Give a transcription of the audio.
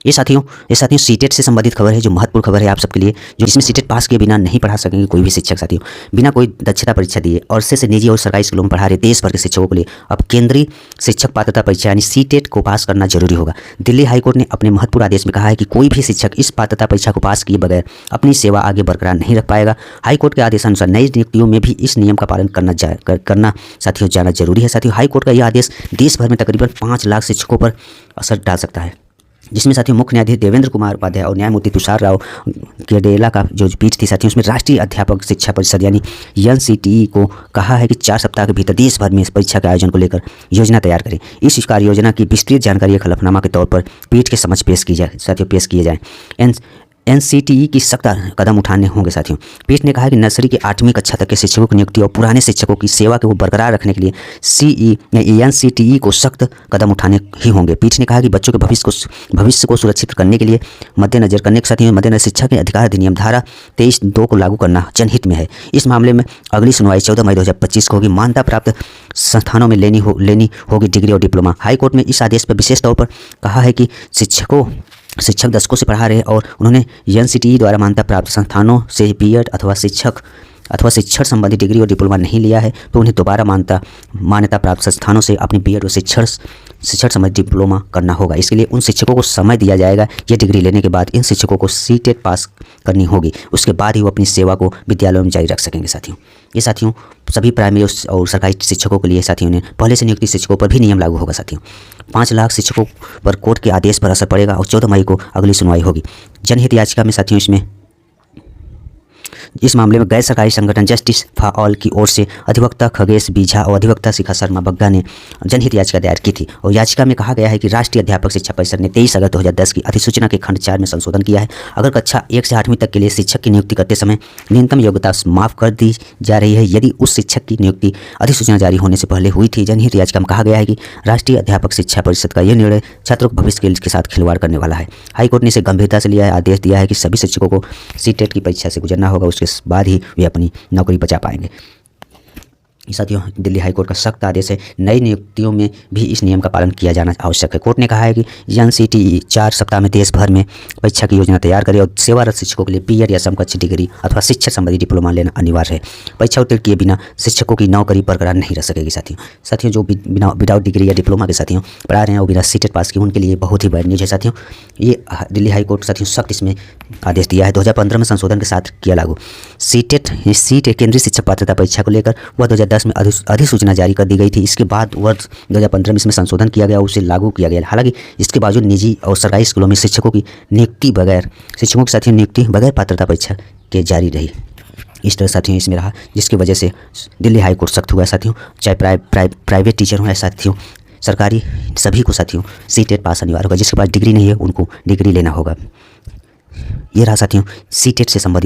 ये साथियों सीटेट से संबंधित खबर है, जो महत्वपूर्ण खबर है आप सबके लिए, जो जिसमें सीटेट पास किए बिना नहीं पढ़ा सकेंगे कोई भी शिक्षक साथियों, बिना कोई दक्षता परीक्षा दिए और से निजी और सरकारी स्कूलों में पढ़ा रहे देश भर के शिक्षकों के लिए अब केंद्रीय शिक्षक पात्रता परीक्षा यानी सीटेट को पास करना जरूरी होगा। दिल्ली हाईकोर्ट ने अपने महत्वपूर्ण आदेश में कहा है कि कोई भी शिक्षक इस पात्रता परीक्षा को पास किए बगैर अपनी सेवा आगे बरकरार नहीं रख पाएगा। हाईकोर्ट के आदेशानुसार नई नियुक्तियों में भी इस नियम का पालन करना साथियों जाना जरूरी है। साथियों हाईकोर्ट का यह आदेश देश भर में तकरीबन 5 लाख शिक्षकों पर असर डाल सकता है, जिसमें साथियों मुख्य न्यायाधीश देवेंद्र कुमार उपाध्याय और न्यायमूर्ति तुषार राव केडेला का जो पीठ थी साथियों, उसमें राष्ट्रीय अध्यापक शिक्षा परिषद यानी एनसीटीई को कहा है कि 4 सप्ताह के भीतर देश भर में इस परीक्षा के आयोजन को लेकर योजना तैयार करें। इस कार्य योजना की विस्तृत जानकारी एक हलफनामा के तौर पर पीठ के समक्ष पेश किए जाए। एनसीटीई की सख्त कदम उठाने होंगे साथियों। पीठ ने कहा है कि नर्सरी की 8वीं कक्षा तक के शिक्षकों की नियुक्ति और पुराने शिक्षकों की सेवा को बरकरार रखने के लिए एनसीटीई को सख्त कदम उठाने ही होंगे। पीठ ने कहा कि बच्चों के भविष्य को सुरक्षित करने के लिए मद्देनजर शिक्षा के अधिकार अधिनियम धारा 23(2) को लागू करना जनहित में है। इस मामले में अगली सुनवाई 14 मई 2025 को होगी। मान्यता प्राप्त संस्थानों में लेनी होगी डिग्री और डिप्लोमा। हाईकोर्ट में इस आदेश पर विशेष तौर पर कहा है कि शिक्षक दशकों से पढ़ा रहे और उन्होंने एनसीटीई द्वारा मान्यता प्राप्त संस्थानों से बीएड अथवा शिक्षण संबंधी डिग्री और डिप्लोमा नहीं लिया है तो उन्हें दोबारा मान्यता प्राप्त संस्थानों से अपनी बीएड और शिक्षण संबंधी डिप्लोमा करना होगा। इसके लिए उन शिक्षकों को समय दिया जाएगा। ये डिग्री लेने के बाद इन शिक्षकों को सीटेट पास करनी होगी, उसके बाद ही वो अपनी सेवा को विद्यालयों में जारी रख सकेंगे। साथियों सभी प्राइमरी और सरकारी शिक्षकों के लिए साथियों ने पहले से नियुक्त शिक्षकों पर भी नियम लागू होगा। साथियों 5 लाख शिक्षकों पर कोर्ट के आदेश पर असर पड़ेगा और 14 मई को अगली सुनवाई होगी। जनहित याचिका में साथियों इस मामले में गैर सरकारी संगठन जस्टिस फॉर ऑल की ओर से अधिवक्ता खगेश बीझा और अधिवक्ता शिखा शर्मा बग्गा ने जनहित याचिका दायर की थी और याचिका में कहा गया है कि राष्ट्रीय अध्यापक शिक्षा परिषद ने 23 अगस्त 2010 की अधिसूचना के खंड 4 में संशोधन किया है। अगर कक्षा 1 से 8वीं तक के लिए शिक्षक की नियुक्ति करते समय न्यूनतम योग्यता माफ कर दी जा रही है यदि उस शिक्षक की नियुक्ति अधिसूचना जारी होने से पहले हुई थी। जनहित याचिका में कहा गया है कि राष्ट्रीय अध्यापक शिक्षा परिषद का यह निर्णय छात्रों के भविष्य के साथ खिलवाड़ करने वाला है। हाईकोर्ट ने इसे गंभीरता से लिया है, आदेश दिया है कि सभी शिक्षकों को सीटेट की परीक्षा से गुजरना होगा, उसके बाद ही वे अपनी नौकरी बचा पाएंगे। साथियों दिल्ली हाईकोर्ट का सख्त आदेश है, नई नियुक्तियों में भी इस नियम का पालन किया जाना आवश्यक है। कोर्ट ने कहा है कि एनसीटीई 4 सप्ताह में देश भर में परीक्षा की योजना तैयार करे और सेवारत शिक्षकों के लिए बीएड या समकक्ष डिग्री अथवा शिक्षण संबंधी डिप्लोमा लेना अनिवार्य है। परीक्षा उत्तीर्ण किए बिना शिक्षकों की नौकरी बरकरार नहीं रह सकेगी। साथियों जो विदाउट डिग्री या डिप्लोमा के साथियों पढ़ा रहे हैं और बिना सीटेट पास किए उनके लिए बहुत ही बैड न्यूज है। साथियों ये दिल्ली हाईकोर्ट साथियों सख्त इसमें आदेश दिया है। 2015 में संशोधन के साथ किया लागू। सीटेट केंद्रीय शिक्षक पात्रता परीक्षा को लेकर वह 2010 में अधिसूचना जारी कर दी गई थी। इसके बाद वर्ष 2015 में इसमें संशोधन किया गया, उसे लागू किया गया। हालांकि इसके बावजूद निजी और सरकारी स्कूलों में शिक्षकों की साथियों नियुक्ति बगैर पात्रता परीक्षा के जारी रही। इस तरह साथियों इसमें रहा, जिसकी वजह से दिल्ली हाईकोर्ट सख्त हुआ साथियों। चाहे प्राइवेट टीचर हो या साथियों सरकारी, सभी को साथियों सीटेट पास अनिवार्य होगा। जिसके पास डिग्री नहीं है उनको डिग्री लेना होगा। ये रहा साथियों सीटेट से संबंधित